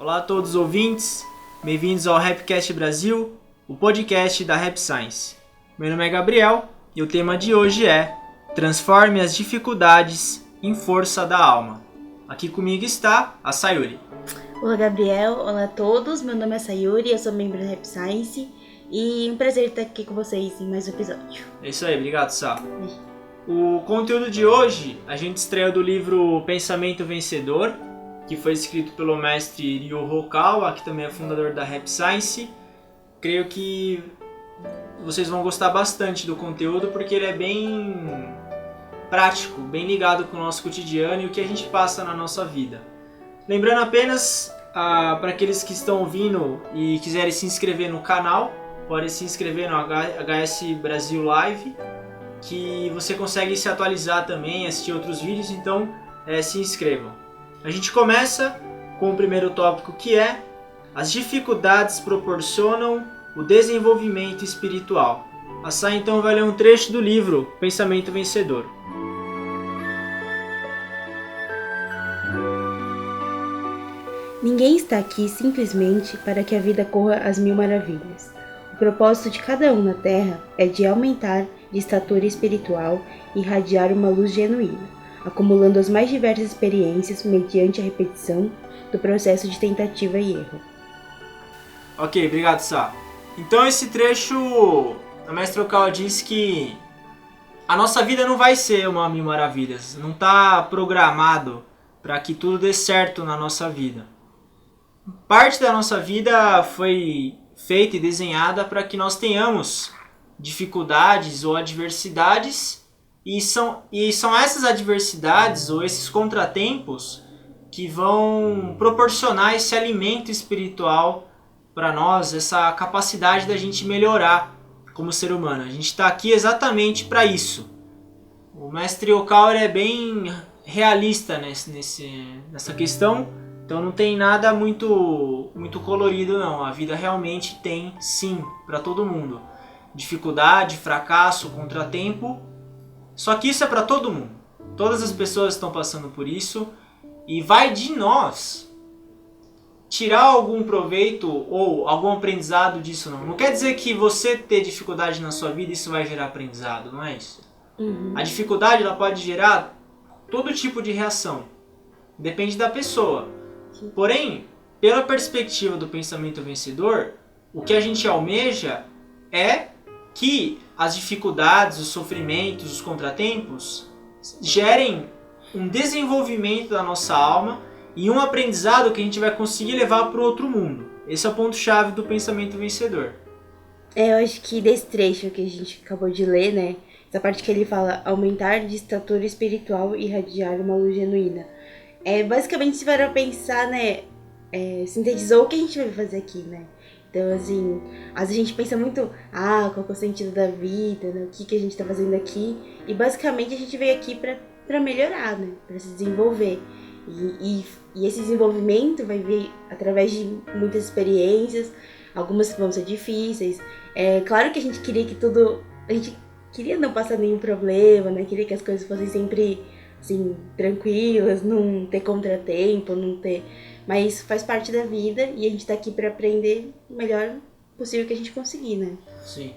Olá a todos os ouvintes, bem-vindos ao Rapcast Brasil, o podcast da Rap Science. Meu nome é Gabriel e o tema de hoje é Transforme as dificuldades em força da alma. Aqui comigo está a Sayuri. Olá Gabriel, olá a todos, meu nome é Sayuri, eu sou membro da Rap Science e um prazer estar aqui com vocês em mais um episódio. É isso aí, obrigado, Sá. O conteúdo de hoje, a gente estreou do livro Pensamento Vencedor, que foi escrito pelo mestre Ryo Hokawa, que também é fundador da Rap Science. Creio que vocês vão gostar bastante do conteúdo, porque ele é bem prático, bem ligado com o nosso cotidiano e o que a gente passa na nossa vida. Lembrando apenas, para aqueles que estão ouvindo e quiserem se inscrever no canal, podem se inscrever no HS Brasil Live, que você consegue se atualizar também, assistir outros vídeos, então se inscrevam. A gente começa com o primeiro tópico, que é: as dificuldades proporcionam o desenvolvimento espiritual. A Sá então vai ler um trecho do livro Pensamento Vencedor. Ninguém está aqui simplesmente para que a vida corra às mil maravilhas. O propósito de cada um na Terra é de aumentar de estatura espiritual e irradiar uma luz genuína, acumulando as mais diversas experiências mediante a repetição do processo de tentativa e erro. Ok, obrigado, Sá. Então esse trecho, a mestra Okawa diz que a nossa vida não vai ser uma mil maravilhas, não está programado para que tudo dê certo na nossa vida. Parte da nossa vida foi feita e desenhada para que nós tenhamos dificuldades ou adversidades, e são essas adversidades ou esses contratempos que vão proporcionar esse alimento espiritual para nós, essa capacidade da gente melhorar como ser humano. A gente está aqui exatamente para isso. O mestre Okawa é bem realista nessa questão. Então não tem nada muito colorido não, a vida realmente tem sim para todo mundo. Dificuldade, fracasso, contratempo, só que isso é para todo mundo. Todas as pessoas estão passando por isso e vai de nós tirar algum proveito ou algum aprendizado disso não. Não quer dizer que você ter dificuldade na sua vida isso vai gerar aprendizado, não é isso? A dificuldade ela pode gerar todo tipo de reação, depende da pessoa. Porém, pela perspectiva do pensamento vencedor, o que a gente almeja é que as dificuldades, os sofrimentos, os contratempos gerem um desenvolvimento da nossa alma e um aprendizado que a gente vai conseguir levar para o outro mundo. Esse é o ponto-chave do pensamento vencedor. Eu acho que desse trecho que a gente acabou de ler, né? Essa parte que ele fala aumentar de estatura espiritual e irradiar uma luz genuína. Basicamente, se para pensar, né, sintetizou o que a gente vai fazer aqui, né? Então, assim, às vezes a gente pensa muito, qual é o sentido da vida, né? O que a gente tá fazendo aqui? E basicamente a gente veio aqui pra melhorar, né? Pra se desenvolver. E esse desenvolvimento vai vir através de muitas experiências, algumas que vão ser difíceis. Claro que a gente queria a gente queria não passar nenhum problema, né? Queria que as coisas fossem sempre assim, tranquilas, não ter contratempo, não ter... Mas faz parte da vida e a gente tá aqui pra aprender o melhor possível que a gente conseguir, né? Sim.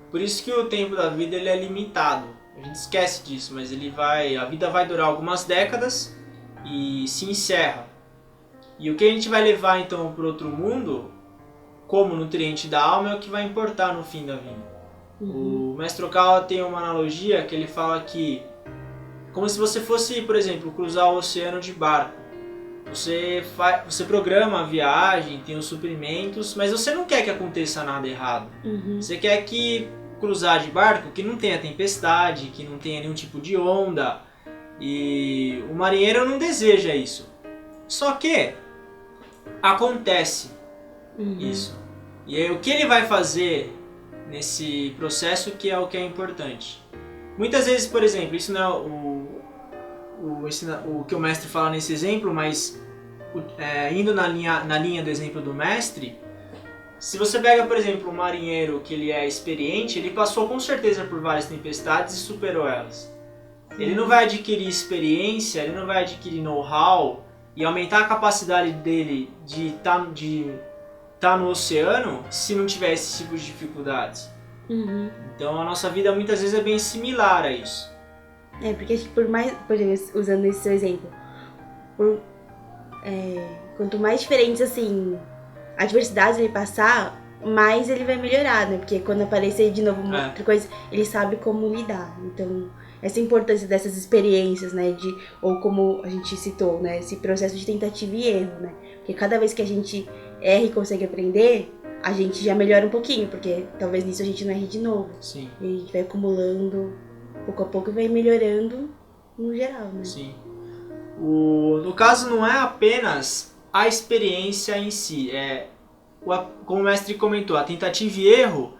Por isso que o tempo da vida ele é limitado. A gente esquece disso, mas a vida vai durar algumas décadas e se encerra. E o que a gente vai levar então pro outro mundo, como nutriente da alma, é o que vai importar no fim da vida. O mestre Okawa tem uma analogia que ele fala que como se você fosse, por exemplo, cruzar o oceano de barco. Você programa a viagem, tem os suprimentos, mas você não quer que aconteça nada errado. Você quer que cruzar de barco que não tenha tempestade, que não tenha nenhum tipo de onda. E o marinheiro não deseja isso. Só que acontece isso. E aí, o que ele vai fazer nesse processo que é o que é importante. Muitas vezes, por exemplo, isso não é o que o mestre fala nesse exemplo, mas indo na linha do exemplo do mestre, se você pega, por exemplo, um marinheiro que ele é experiente, ele passou com certeza por várias tempestades e superou elas. Ele não vai adquirir experiência, ele não vai adquirir know-how e aumentar a capacidade dele de tá no oceano se não tiver esse tipo de dificuldades. Então a nossa vida muitas vezes é bem similar a isso. Porque acho que por exemplo, usando esse seu exemplo, quanto mais diferentes, assim, adversidades ele passar, mais ele vai melhorar, né? Porque quando aparecer de novo uma outra coisa, ele sabe como lidar. Então, essa importância dessas experiências, né? Ou como a gente citou, né? Esse processo de tentativa e erro, né? Porque cada vez que a gente erra e consegue aprender, a gente já melhora um pouquinho, porque talvez nisso a gente não erre de novo. Sim. E a gente vai acumulando, pouco a pouco, e vai melhorando no geral, né? Sim. No caso, não é apenas a experiência em si, como o mestre comentou, a tentativa e erro,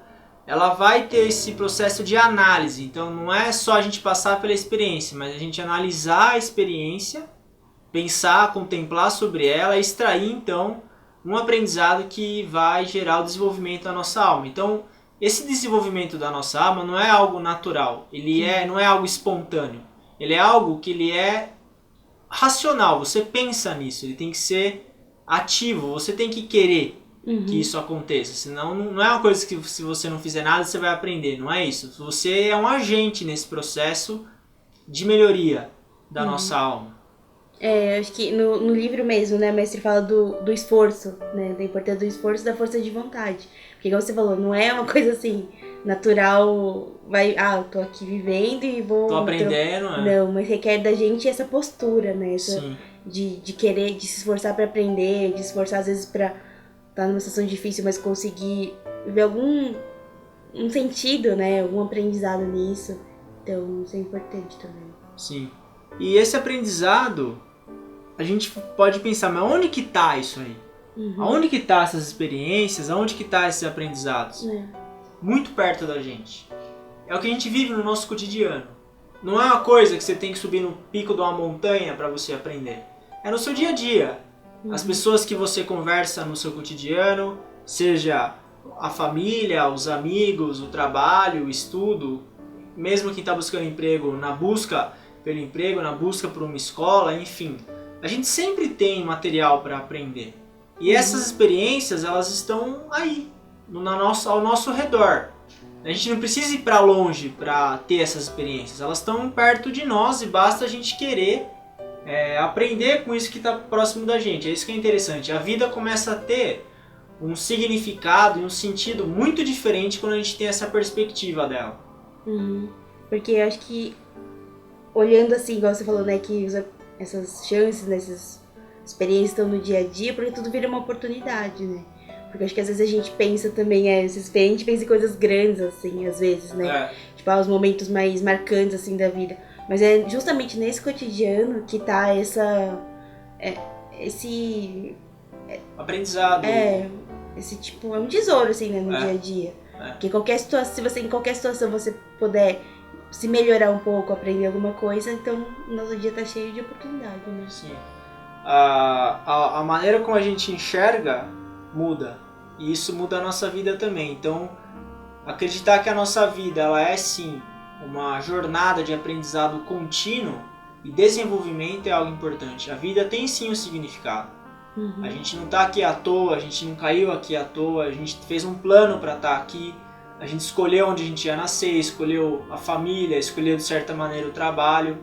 ela vai ter esse processo de análise. Então não é só a gente passar pela experiência, mas a gente analisar a experiência, pensar, contemplar sobre ela, extrair então um aprendizado que vai gerar o desenvolvimento da nossa alma. Então esse desenvolvimento da nossa alma não é algo natural, não é algo espontâneo, ele é algo que ele é racional, você pensa nisso, ele tem que ser ativo, você tem que querer que isso aconteça, senão não é uma coisa que se você não fizer nada você vai aprender, não é isso. Você é um agente nesse processo de melhoria da nossa alma. Acho que no livro mesmo, né, o mestre fala do esforço, né, da importância do esforço e da força de vontade. Porque, igual você falou, não é uma coisa assim, natural, eu tô aqui vivendo e vou... Tô aprendendo, Não, mas requer da gente essa postura, né, Sim. de querer, de se esforçar pra aprender, de se esforçar às vezes pra estar numa situação difícil, mas conseguir ver um sentido, né, algum aprendizado nisso. Então, isso é importante também. Sim. E esse aprendizado, a gente pode pensar, mas onde que tá isso aí? Aonde que tá essas experiências? Aonde que tá esses aprendizados? Muito perto da gente. É o que a gente vive no nosso cotidiano. Não é uma coisa que você tem que subir no pico de uma montanha para você aprender. É no seu dia a dia. As pessoas que você conversa no seu cotidiano, seja a família, os amigos, o trabalho, o estudo, mesmo quem está buscando emprego, na busca pelo emprego, na busca por uma escola, enfim. A gente sempre tem material para aprender. E essas experiências, elas estão aí, ao nosso redor. A gente não precisa ir para longe para ter essas experiências. Elas estão perto de nós e basta a gente querer aprender com isso que está próximo da gente. É isso que é interessante. A vida começa a ter um significado e um sentido muito diferente quando a gente tem essa perspectiva dela. Porque eu acho que, olhando assim, igual você falou, né, que essas chances, né, essas experiências estão no dia a dia, porque tudo vira uma oportunidade, né? Porque acho que às vezes a gente pensa também, a gente pensa em coisas grandes, assim, às vezes, né? Tipo, os momentos mais marcantes, assim, da vida. Mas é justamente nesse cotidiano que tá esse aprendizado. Esse tipo, é um tesouro, assim, né, no dia a dia. Porque qualquer situação, se você em qualquer situação você puder se melhorar um pouco, aprender alguma coisa, então o nosso dia tá cheio de oportunidade, né? Sim. A maneira como a gente enxerga muda. E isso muda a nossa vida também. Então, acreditar que a nossa vida ela é sim uma jornada de aprendizado contínuo e desenvolvimento é algo importante. A vida tem sim um significado. A gente não está aqui à toa, a gente não caiu aqui à toa, a gente fez um plano para estar aqui, a gente escolheu onde a gente ia nascer, escolheu a família, escolheu de certa maneira o trabalho.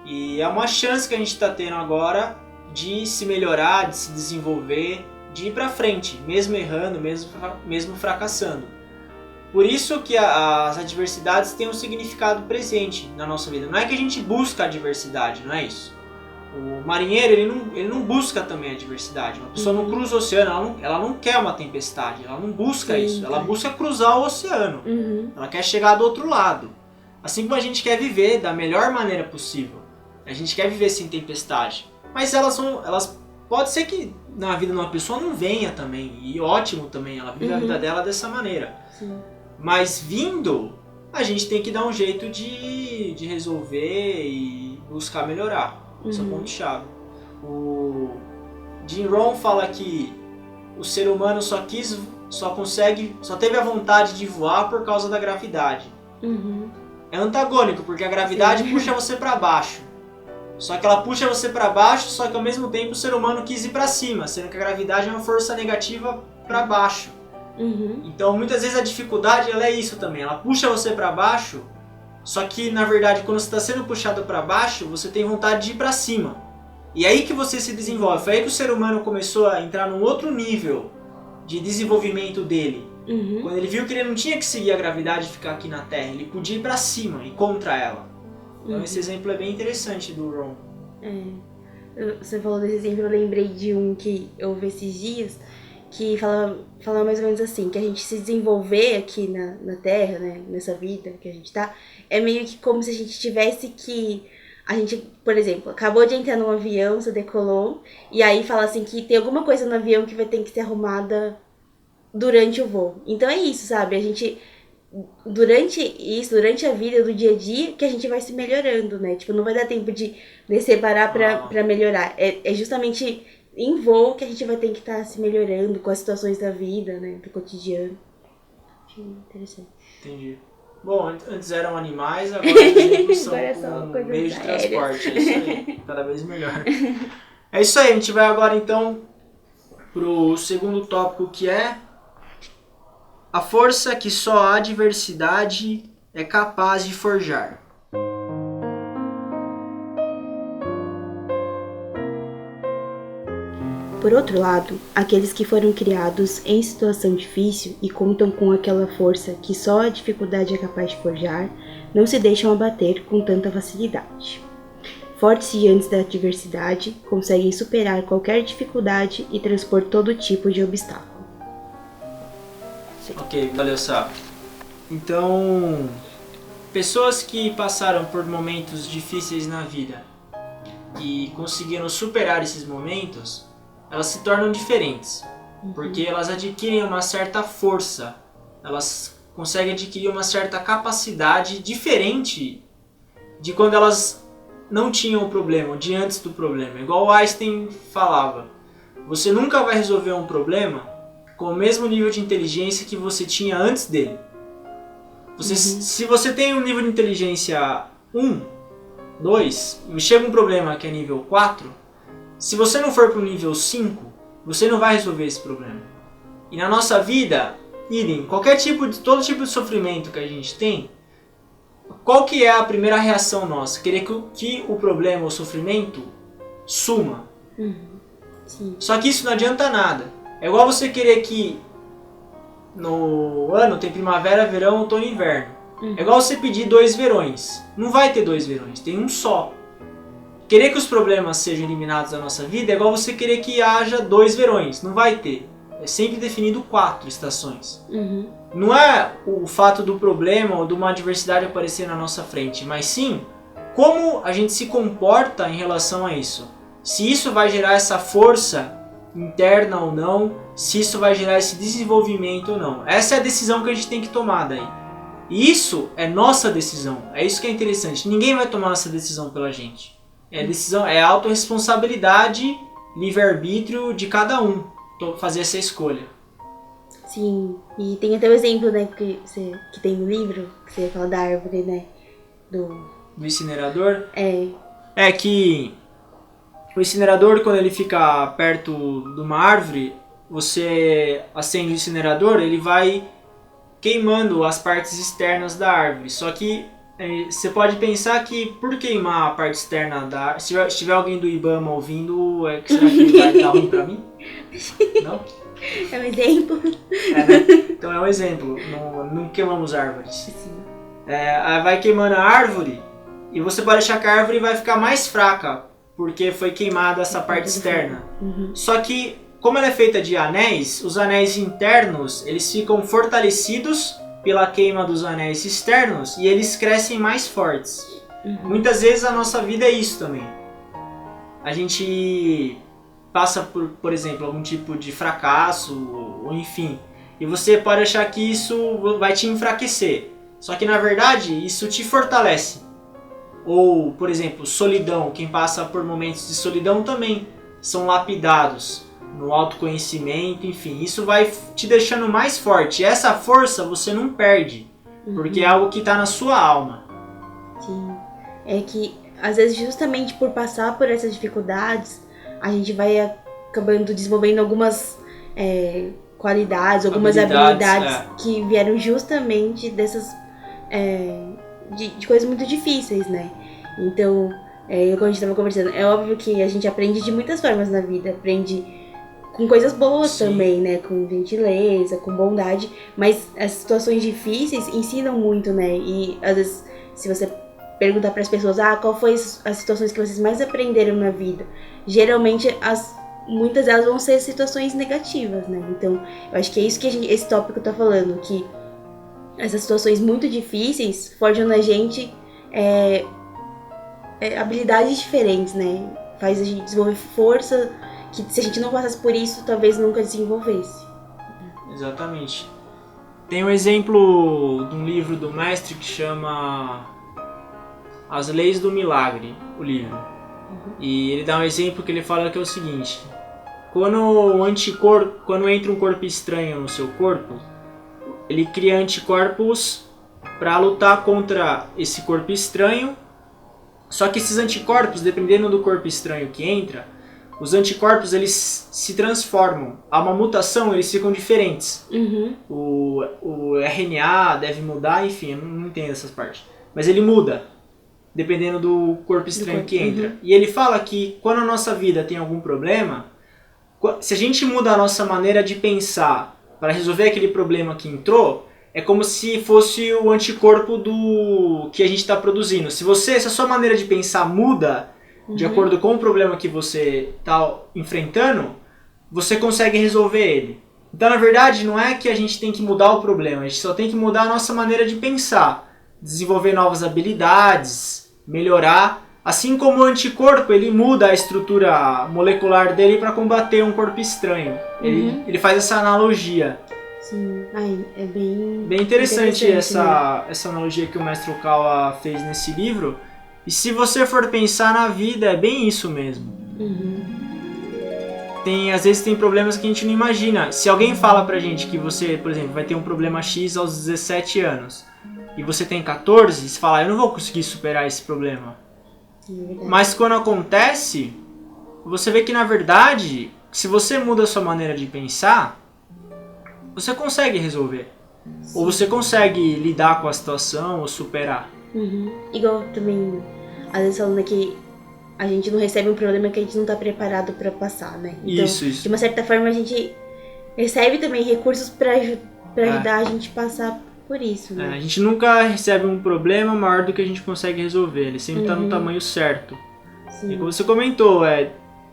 E é uma chance que a gente está tendo agora de se melhorar, de se desenvolver, de ir para frente, mesmo errando, mesmo fracassando. Por isso que as adversidades têm um significado presente na nossa vida. Não é que a gente busca a adversidade, não é isso. O marinheiro ele não busca também a adversidade. Uma pessoa não cruza o oceano, ela não quer uma tempestade, ela não busca isso. Ela busca cruzar o oceano. Ela quer chegar do outro lado. Assim como a gente quer viver da melhor maneira possível. A gente quer viver sem tempestade. Mas elas pode ser que na vida de uma pessoa não venha também. E ótimo também, ela vive a vida dela dessa maneira. Sim. Mas vindo, a gente tem que dar um jeito de resolver e buscar melhorar. Esse é o ponto-chave. O Jim Rohn fala que o ser humano só teve a vontade de voar por causa da gravidade. É antagônico, porque a gravidade puxa você para baixo. Só que ela puxa você para baixo, só que ao mesmo tempo o ser humano quis ir para cima, sendo que a gravidade é uma força negativa para baixo. Então muitas vezes a dificuldade ela é isso também, ela puxa você para baixo, só que na verdade quando você está sendo puxado para baixo, você tem vontade de ir para cima. E é aí que você se desenvolve, foi aí que o ser humano começou a entrar num outro nível de desenvolvimento dele. Quando ele viu que ele não tinha que seguir a gravidade e ficar aqui na Terra, ele podia ir para cima e contra ela. Então esse exemplo é bem interessante do Ron. Você falou desse exemplo, eu lembrei de um que eu ouvi esses dias, que fala mais ou menos assim, que a gente se desenvolver aqui na Terra, né, nessa vida que a gente tá, é meio que como se a gente tivesse que... A gente, por exemplo, acabou de entrar num avião, você decolou, e aí fala assim que tem alguma coisa no avião que vai ter que ser arrumada durante o voo. Então é isso, sabe? A gente... Durante a vida, do dia a dia, que a gente vai se melhorando, né? Tipo, não vai dar tempo de separar pra melhorar. É justamente em voo que a gente vai ter que estar se melhorando com as situações da vida, né? Do cotidiano. Achei interessante. Entendi. Bom, antes eram animais, agora exemplos são Agora meio de transporte. É isso aí, cada vez melhor. É isso aí, a gente vai agora então pro segundo tópico, que é a força que só a adversidade é capaz de forjar. Por outro lado, aqueles que foram criados em situação difícil e contam com aquela força que só a dificuldade é capaz de forjar, não se deixam abater com tanta facilidade. Fortes diante da adversidade, conseguem superar qualquer dificuldade e transpor todo tipo de obstáculo. Ok, valeu, Sá. Então, pessoas que passaram por momentos difíceis na vida e conseguiram superar esses momentos, elas se tornam diferentes, porque elas adquirem uma certa força, elas conseguem adquirir uma certa capacidade diferente de quando elas não tinham o problema, de antes do problema. Igual Einstein falava, você nunca vai resolver um problema com o mesmo nível de inteligência que você tinha antes dele. Se você tem um nível de inteligência 1, 2, e chega um problema que é nível 4, se você não for para o nível 5, você não vai resolver esse problema. E na nossa vida, todo tipo de sofrimento que a gente tem, qual que é a primeira reação nossa? Querer que o problema, o sofrimento, suma. Sim. Só que isso não adianta nada. É igual você querer que no ano tem primavera, verão, outono e inverno. É igual você pedir 2 verões. Não vai ter 2 verões, tem um só. Querer que os problemas sejam eliminados da nossa vida é igual você querer que haja 2 verões. Não vai ter. É sempre definido 4 estações. Não é o fato do problema ou de uma adversidade aparecer na nossa frente, mas sim como a gente se comporta em relação a isso. Se isso vai gerar essa força interna ou não, se isso vai gerar esse desenvolvimento ou não. Essa é a decisão que a gente tem que tomar daí. E isso é nossa decisão. É isso que é interessante. Ninguém vai tomar essa decisão pela gente. É a autorresponsabilidade, livre-arbítrio de cada um fazer essa escolha. Sim, e tem até o exemplo, né, que tem no livro, que você fala da árvore, né, do incinerador? É que o incinerador, quando ele fica perto de uma árvore, você acende o incinerador, ele vai queimando as partes externas da árvore. Só que você pode pensar que por queimar a parte externa da árvore, se tiver alguém do Ibama ouvindo, será que vai dar ruim pra mim? Não? É um exemplo. Né? Então é um exemplo, não queimamos árvores. Sim. Vai queimando a árvore e você pode achar que a árvore vai ficar mais fraca porque foi queimada essa parte externa. Só que, como ela é feita de anéis, os anéis internos eles ficam fortalecidos pela queima dos anéis externos e eles crescem mais fortes. Muitas vezes a nossa vida é isso também. A gente passa por exemplo, algum tipo de fracasso, ou enfim, e você pode achar que isso vai te enfraquecer. Só que na verdade isso te fortalece. Ou, por exemplo, solidão. Quem passa por momentos de solidão também são lapidados no autoconhecimento, enfim. Isso vai te deixando mais forte. E essa força você não perde, porque é algo que está na sua alma. Sim. É que às vezes justamente por passar por essas dificuldades, a gente vai acabando desenvolvendo algumas qualidades, algumas habilidades que vieram justamente dessas de coisas muito difíceis, né? Então, como a gente estava conversando, é óbvio que a gente aprende de muitas formas na vida, aprende com coisas boas Sim. também, né? Com gentileza, com bondade, mas as situações difíceis ensinam muito, né? E às vezes, se você perguntar para as pessoas, qual foi as situações que vocês mais aprenderam na vida? Geralmente, muitas delas vão ser situações negativas, né? Então, eu acho que é isso que esse tópico tá falando, que essas situações muito difíceis forjam na gente habilidades diferentes, né? Faz a gente desenvolver força que se a gente não passasse por isso, talvez nunca desenvolvesse. Exatamente. Tem um exemplo de um livro do mestre que chama As Leis do Milagre, o livro. E ele dá um exemplo que ele fala que é o seguinte: quando entra um corpo estranho no seu corpo, ele cria anticorpos para lutar contra esse corpo estranho. Só que esses anticorpos, dependendo do corpo estranho que entra, os anticorpos eles se transformam. Há uma mutação, eles ficam diferentes. O RNA deve mudar, enfim, eu não entendo essas partes. Mas ele muda, dependendo do corpo estranho que entra. E ele fala que quando a nossa vida tem algum problema, se a gente muda a nossa maneira de pensar para resolver aquele problema que entrou, é como se fosse o anticorpo do que a gente está produzindo. Se a sua maneira de pensar muda de acordo com o problema que você está enfrentando, você consegue resolver ele. Então, na verdade, não é que a gente tem que mudar o problema, a gente só tem que mudar a nossa maneira de pensar, desenvolver novas habilidades, melhorar. Assim como o anticorpo, ele muda a estrutura molecular dele para combater um corpo estranho. Ele faz essa analogia. Sim, é bem interessante essa analogia que o mestre Okawa fez nesse livro. E se você for pensar na vida, é bem isso mesmo. Às vezes tem problemas que a gente não imagina. Se alguém fala pra gente que você, por exemplo, vai ter um problema X aos 17 anos e você tem 14, você fala, eu não vou conseguir superar esse problema. Mas quando acontece, você vê que na verdade, se você muda a sua maneira de pensar, você consegue resolver. Ou você consegue lidar com a situação ou superar. Igual também, às vezes falando que a gente não recebe um problema que a gente não está preparado para passar, né? Então, isso. De uma certa forma, a gente recebe também recursos para ajudar a gente a passar por isso, né? A gente nunca recebe um problema maior do que a gente consegue resolver. Ele sempre está no tamanho certo. Sim. E como você comentou,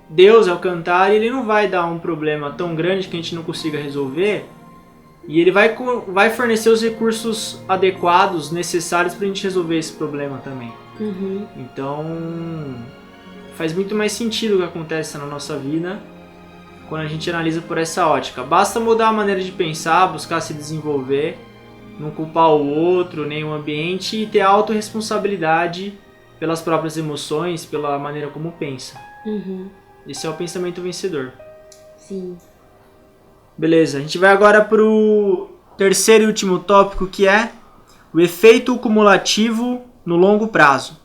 Deus, ao cantar, ele não vai dar um problema tão grande que a gente não consiga resolver. E ele vai fornecer os recursos adequados, necessários para a gente resolver esse problema também. Então, faz muito mais sentido o que acontece na nossa vida quando a gente analisa por essa ótica. Basta mudar a maneira de pensar, buscar se desenvolver, não culpar o outro, nem o ambiente e ter autorresponsabilidade pelas próprias emoções, pela maneira como pensa. Esse é o pensamento vencedor. Sim. Beleza, a gente vai agora pro terceiro e último tópico, que é o efeito cumulativo no longo prazo.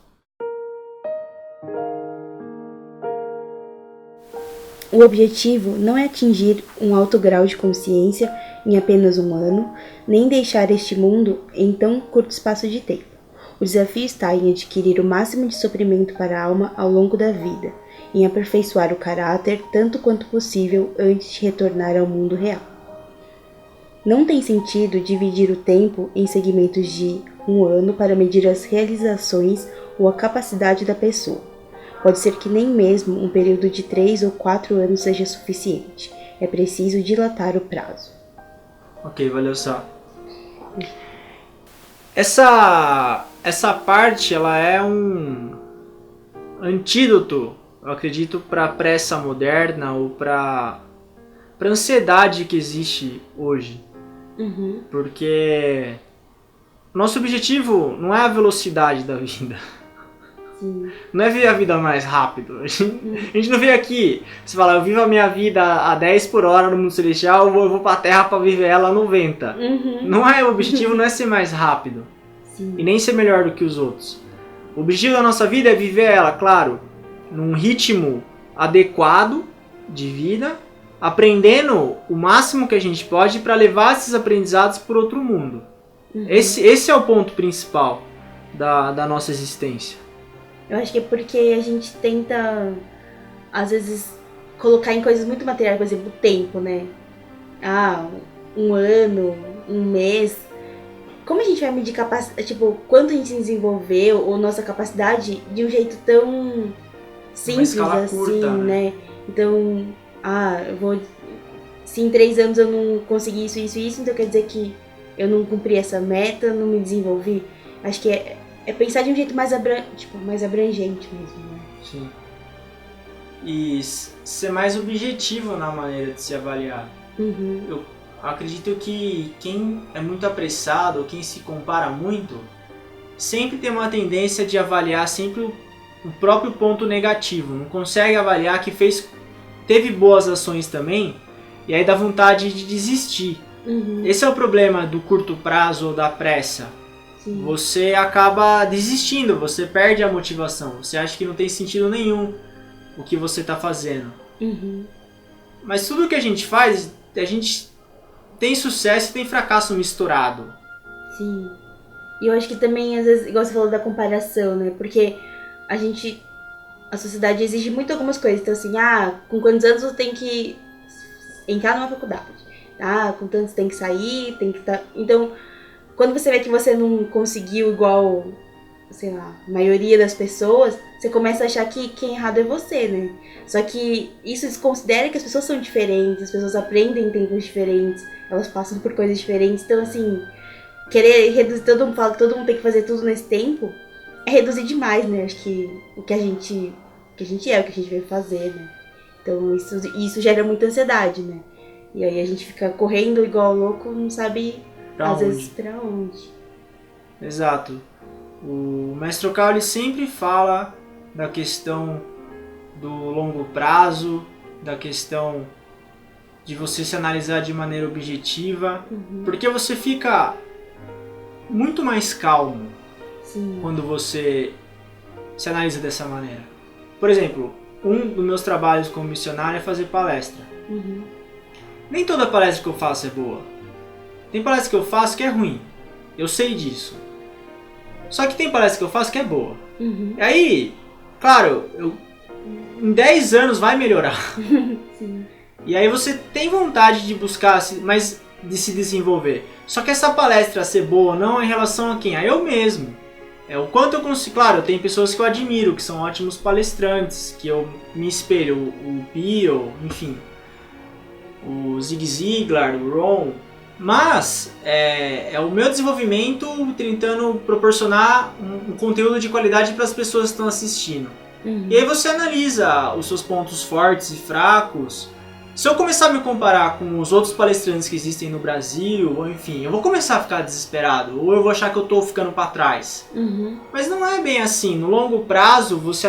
O objetivo não é atingir um alto grau de consciência em apenas um ano, nem deixar este mundo em tão curto espaço de tempo. O desafio está em adquirir o máximo de suprimento para a alma ao longo da vida, em aperfeiçoar o caráter tanto quanto possível antes de retornar ao mundo real. Não tem sentido dividir o tempo em segmentos de um ano para medir as realizações ou a capacidade da pessoa. Pode ser que nem mesmo um período de 3 ou 4 anos seja suficiente. É preciso dilatar o prazo. Ok, valeu, Sá. Essa parte, ela é um antídoto, eu acredito, para a pressa moderna ou para a ansiedade que existe hoje. Porque nosso objetivo não é a velocidade da vida. Não é viver a vida mais rápido. A gente não vem aqui, você fala, eu vivo a minha vida a 10 por hora no mundo celestial, eu vou pra Terra pra viver ela a 90. Não é, o objetivo não é ser mais rápido. E nem ser melhor do que os outros. O objetivo da nossa vida é viver ela, claro, num ritmo adequado de vida, aprendendo o máximo que a gente pode para levar esses aprendizados para outro mundo. Esse é o ponto principal da nossa existência. Eu acho que é porque a gente tenta, às vezes, colocar em coisas muito materiais, por exemplo, o tempo, né? Ah, um ano, um mês. Como a gente vai medir capacidade, tipo, quanto a gente se desenvolveu ou nossa capacidade de um jeito tão simples assim, curta, né? Então, eu vou. Se em 3 anos eu não consegui isso, então quer dizer que eu não cumpri essa meta, não me desenvolvi. Acho que é pensar de um jeito mais abrangente mesmo, né? Sim. E ser mais objetivo na maneira de se avaliar. Eu acredito que quem é muito apressado, ou quem se compara muito, sempre tem uma tendência de avaliar sempre o próprio ponto negativo. Não consegue avaliar que teve boas ações também, e aí dá vontade de desistir. Esse é o problema do curto prazo ou da pressa. Sim. Você acaba desistindo, você perde a motivação, você acha que não tem sentido nenhum o que você está fazendo. Mas tudo que a gente faz, a gente tem sucesso e tem fracasso misturado. Sim. E eu acho que também, às vezes, igual você falou da comparação, né? Porque a sociedade exige muito algumas coisas. Então, assim, com quantos anos você tem que entrar numa faculdade? Com tantos tem que sair, tem que estar... Então, quando você vê que você não conseguiu igual, sei lá, a maioria das pessoas, você começa a achar que quem é errado é você, né? Só que isso desconsidera que as pessoas são diferentes, as pessoas aprendem em tempos diferentes, elas passam por coisas diferentes. Então, assim, querer reduzir, todo mundo fala que todo mundo tem que fazer tudo nesse tempo, é reduzir demais, né? Acho que o que a gente veio fazer, né? Então, isso gera muita ansiedade, né? E aí a gente fica correndo igual louco, não sabe, às vezes, pra onde. Exato. O Mestre Okal, ele sempre fala da questão do longo prazo, da questão de você se analisar de maneira objetiva, porque você fica muito mais calmo. Sim. Quando você se analisa dessa maneira. Por exemplo, um dos meus trabalhos como missionário é fazer palestra. Nem toda palestra que eu faço é boa. Tem palestra que eu faço que é ruim. Eu sei disso. Só que tem palestra que eu faço que é boa. E aí, claro, em 10 anos vai melhorar. Sim. E aí você tem vontade de buscar, mas de se desenvolver. Só que essa palestra ser boa não é em relação a quem? A eu mesmo. É o quanto eu consigo. Claro, tem pessoas que eu admiro, que são ótimos palestrantes, que eu me espelho. O Pio, enfim. O Zig Ziglar, o Ron. Mas é o meu desenvolvimento tentando proporcionar um conteúdo de qualidade para as pessoas que estão assistindo. E aí você analisa os seus pontos fortes e fracos. Se eu começar a me comparar com os outros palestrantes que existem no Brasil, ou enfim, eu vou começar a ficar desesperado, ou eu vou achar que eu estou ficando para trás. Mas não é bem assim. No longo prazo, você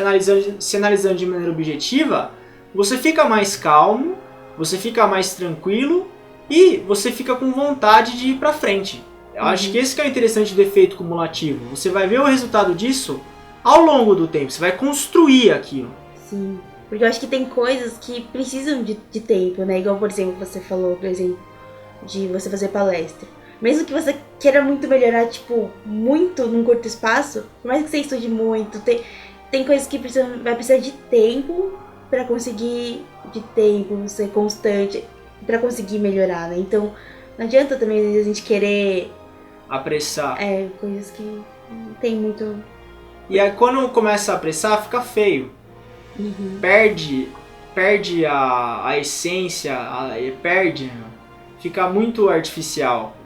se analisando de maneira objetiva, você fica mais calmo, você fica mais tranquilo e você fica com vontade de ir para frente. Eu acho que esse que é o interessante do efeito cumulativo. Você vai ver o resultado disso ao longo do tempo, você vai construir aquilo. Sim. Porque eu acho que tem coisas que precisam de tempo, né? Igual, por exemplo, você falou, por exemplo, de você fazer palestra. Mesmo que você queira muito melhorar, tipo, muito num curto espaço, por mais que você estude muito, tem coisas que vai precisar de tempo pra conseguir, ser constante, pra conseguir melhorar, né? Então, não adianta também, às vezes, a gente querer... apressar. Coisas que não tem muito... E aí, quando começa a apressar, fica feio. Perde a essência, fica muito artificial.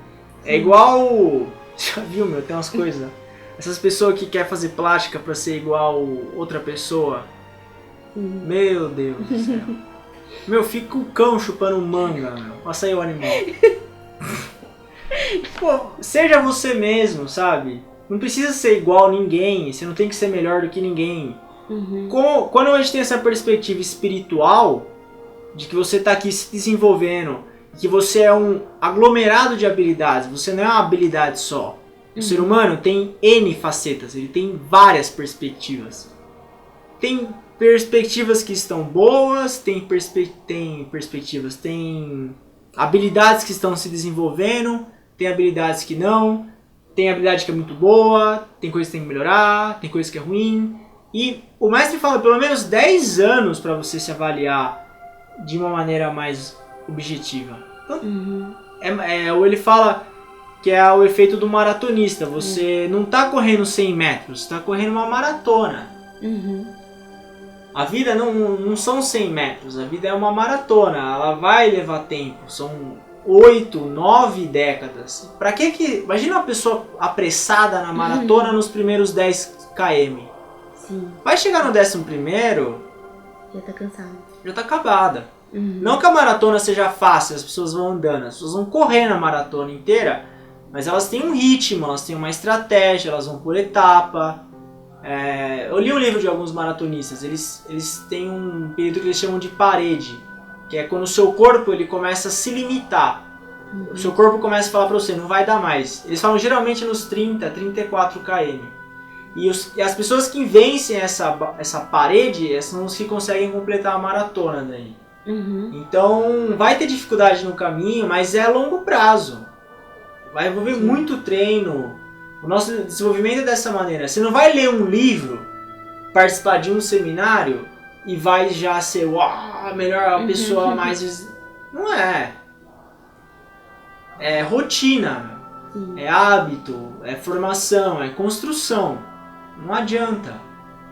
É igual, já viu, meu, tem umas coisas, essas pessoas que querem fazer plástica pra ser igual outra pessoa. Meu Deus do céu. Meu, fica o cão chupando manga, meu. Passa aí o animal. Pô, seja você mesmo, sabe? Não precisa ser igual a ninguém, você não tem que ser melhor do que ninguém. Quando a gente tem essa perspectiva espiritual, de que você está aqui se desenvolvendo, que você é um aglomerado de habilidades, você não é uma habilidade só. O ser humano tem N facetas, ele tem várias perspectivas. Tem perspectivas que estão boas, tem perspectivas, tem habilidades que estão se desenvolvendo, tem habilidades que não, tem habilidade que é muito boa, tem coisa que tem que melhorar, tem coisa que é ruim. E o mestre fala pelo menos 10 anos para você se avaliar de uma maneira mais objetiva. Então, ele fala que é o efeito do maratonista. Você não está correndo 100 metros, está correndo uma maratona. A vida não são 100 metros, a vida é uma maratona, ela vai levar tempo, são 8, 9 décadas. Pra que imagina uma pessoa apressada na maratona nos primeiros 10 km. Sim. Vai chegar no 11º, Já tá cansado. já tá acabada. Não que a maratona seja fácil, as pessoas vão andando, as pessoas vão correr na maratona inteira, mas elas têm um ritmo, elas têm uma estratégia, elas vão por etapa. Eu li um livro de alguns maratonistas, eles têm um período que eles chamam de parede, que é quando o seu corpo ele começa a se limitar. O seu corpo começa a falar pra você, não vai dar mais. Eles falam geralmente nos 30, 34 km. E as pessoas que vencem essa parede são os que conseguem completar a maratona daí. Então vai ter dificuldade no caminho, mas é a longo prazo. Vai envolver muito treino. O nosso desenvolvimento é dessa maneira. Você não vai ler um livro, participar de um seminário e vai já ser a melhor pessoa mais... Não é. É rotina, é hábito, é formação, é construção. Não adianta.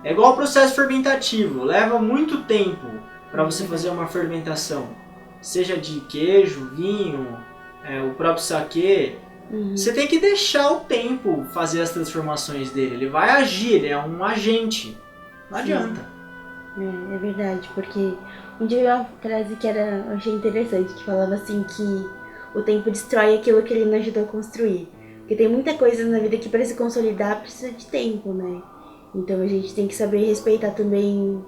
É igual o processo fermentativo. Leva muito tempo para você fazer uma fermentação. Seja de queijo, vinho, o próprio saquê. Você tem que deixar o tempo fazer as transformações dele. Ele vai agir, ele é um agente. Não adianta. É verdade, porque um dia eu vi uma frase que eu achei interessante, que falava assim que o tempo destrói aquilo que ele não ajudou a construir. Porque tem muita coisa na vida que para se consolidar precisa de tempo, né? Então a gente tem que saber respeitar também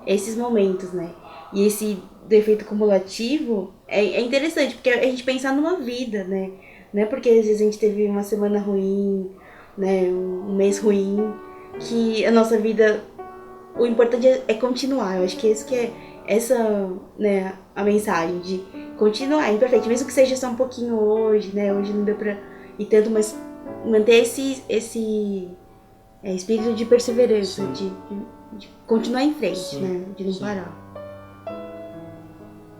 esses momentos, né? E esse do efeito cumulativo é interessante, porque a gente pensar numa vida, né? Não é porque às vezes a gente teve uma semana ruim, né, um mês ruim, que a nossa vida... O importante é continuar. Eu acho que isso que é essa, né, a mensagem de continuar, é importante, mesmo que seja só um pouquinho hoje, né? Hoje não deu pra ir tanto, mas manter esse espírito de perseverança, de continuar em frente, né? De não parar.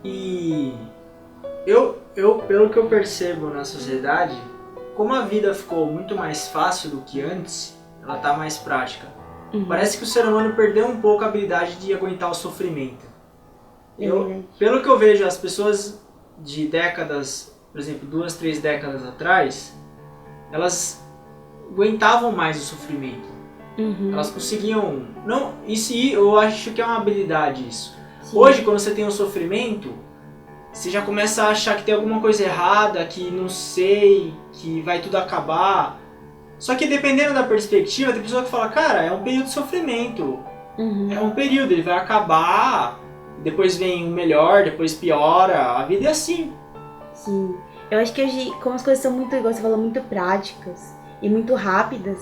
E eu, pelo que eu percebo na sociedade, como a vida ficou muito mais fácil do que antes, ela tá mais prática. Parece que o ser humano perdeu um pouco a habilidade de aguentar o sofrimento. Pelo que eu vejo, as pessoas de décadas, por exemplo, 2, 3 décadas atrás, elas aguentavam mais o sofrimento. Elas conseguiam... Não, isso eu acho que é uma habilidade isso. Sim. Hoje, quando você tem um sofrimento, você já começa a achar que tem alguma coisa errada, que não sei, que vai tudo acabar. Só que dependendo da perspectiva, tem pessoa que fala, cara, é um período de sofrimento. É um período, ele vai acabar, depois vem o melhor, depois piora. A vida é assim. Sim. Eu acho que hoje, como as coisas são muito, igual você falou, muito práticas e muito rápidas,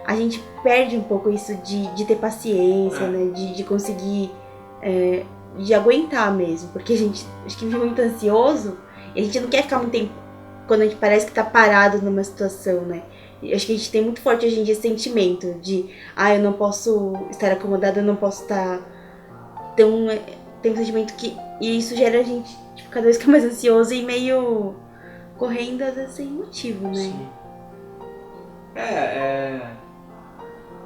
a gente perde um pouco isso de ter paciência, né? De conseguir... de aguentar mesmo, porque a gente acho que vive muito ansioso e a gente não quer ficar muito tempo quando a gente parece que tá parado numa situação, né? E acho que a gente tem muito forte hoje em dia esse sentimento de eu não posso estar acomodado, eu não posso estar tão... Tem um sentimento que... E isso gera a gente cada vez ficar mais ansioso e meio correndo às vezes sem motivo, né? Sim.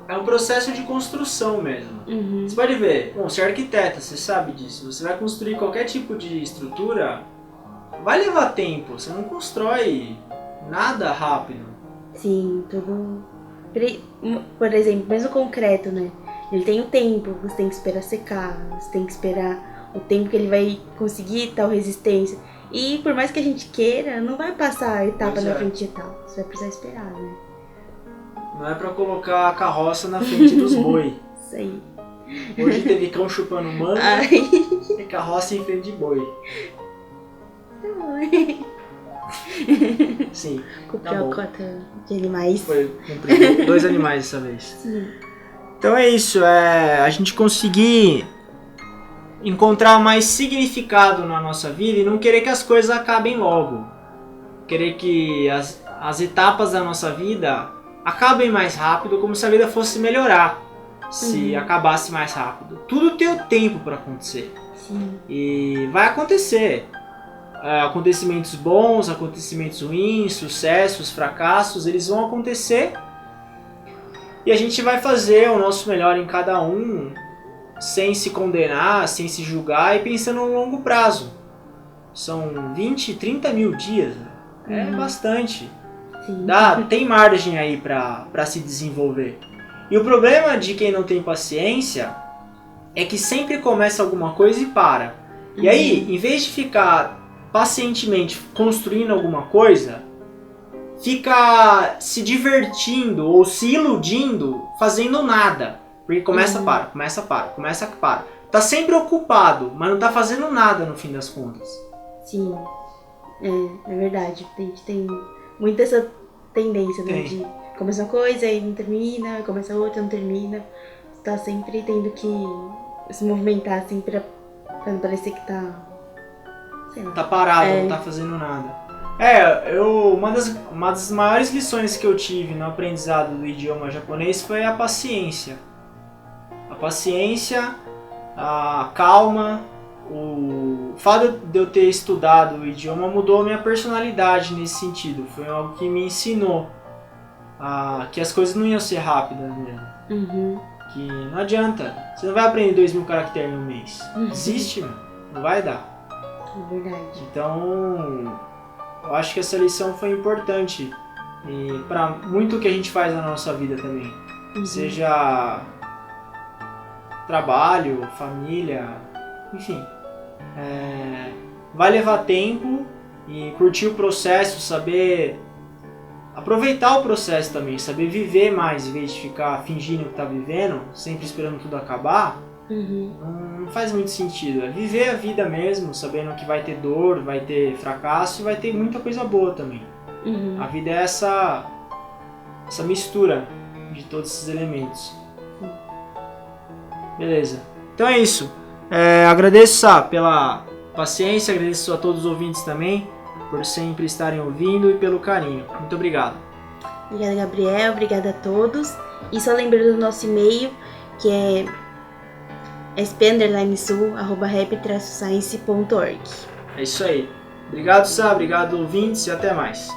É um processo de construção mesmo. Você pode ver, você é arquiteta, você sabe disso. Você vai construir qualquer tipo de estrutura, vai levar tempo. Você não constrói nada rápido. Sim, tudo... Por exemplo, mesmo o concreto, né? Ele tem o tempo, você tem que esperar secar, você tem que esperar o tempo que ele vai conseguir tal resistência. E por mais que a gente queira, não vai passar etapa na frente de etapa. Você vai precisar esperar, né? Não é pra colocar a carroça na frente dos boi. Isso aí. Hoje teve cão chupando manga e carroça em frente de boi. Sim, Cumpriu tá bom. a cota de animais. Foi cumprido 2 animais dessa vez. Sim. Então é isso, a gente conseguir encontrar mais significado na nossa vida e não querer que as coisas acabem logo. Querer que as etapas da nossa vida acabem mais rápido, como se a vida fosse melhorar, se acabasse mais rápido. Tudo tem o tempo para acontecer. Sim. E vai acontecer. Acontecimentos bons, acontecimentos ruins, sucessos, fracassos, eles vão acontecer. E a gente vai fazer o nosso melhor em cada um, sem se condenar, sem se julgar e pensando no longo prazo. São 20, 30 mil dias. É bastante. Sim. Tem margem aí pra se desenvolver. E o problema de quem não tem paciência é que sempre começa alguma coisa e para. E aí, em vez de ficar pacientemente construindo alguma coisa, fica se divertindo ou se iludindo fazendo nada. Porque começa, para. Tá sempre ocupado, mas não tá fazendo nada no fim das contas. Sim. É verdade. A gente tem muito essa tendência, né? De começar uma coisa e não termina, começa outra e não termina. Tá sempre tendo que se movimentar assim pra não parecer que tá... sei lá. Tá parado, não tá fazendo nada. Uma das maiores lições que eu tive no aprendizado do idioma japonês foi a paciência. A paciência, a calma. O fato de eu ter estudado o idioma mudou a minha personalidade nesse sentido. Foi algo que me ensinou que as coisas não iam ser rápidas mesmo. Que não adianta. Você não vai aprender 2.000 caracteres em um mês. Desiste, mano. Não vai dar. É verdade. Então, eu acho que essa lição foi importante. E para muito que a gente faz na nossa vida também. Seja trabalho, família, enfim. Vai levar tempo e curtir o processo, saber aproveitar o processo também, saber viver mais em vez de ficar fingindo que tá vivendo, sempre esperando tudo acabar. Não faz muito sentido. É viver a vida mesmo, sabendo que vai ter dor, vai ter fracasso e vai ter muita coisa boa também. A vida é essa mistura de todos esses elementos. Beleza. Então é isso. Agradeço, Sá, pela paciência, agradeço a todos os ouvintes também por sempre estarem ouvindo e pelo carinho. Muito obrigado. Obrigada, Gabriel. Obrigada a todos. E só lembrando do nosso e-mail, que é sp_sul@rap-science.org. É isso aí. Obrigado, Sá. Obrigado, ouvintes, e até mais.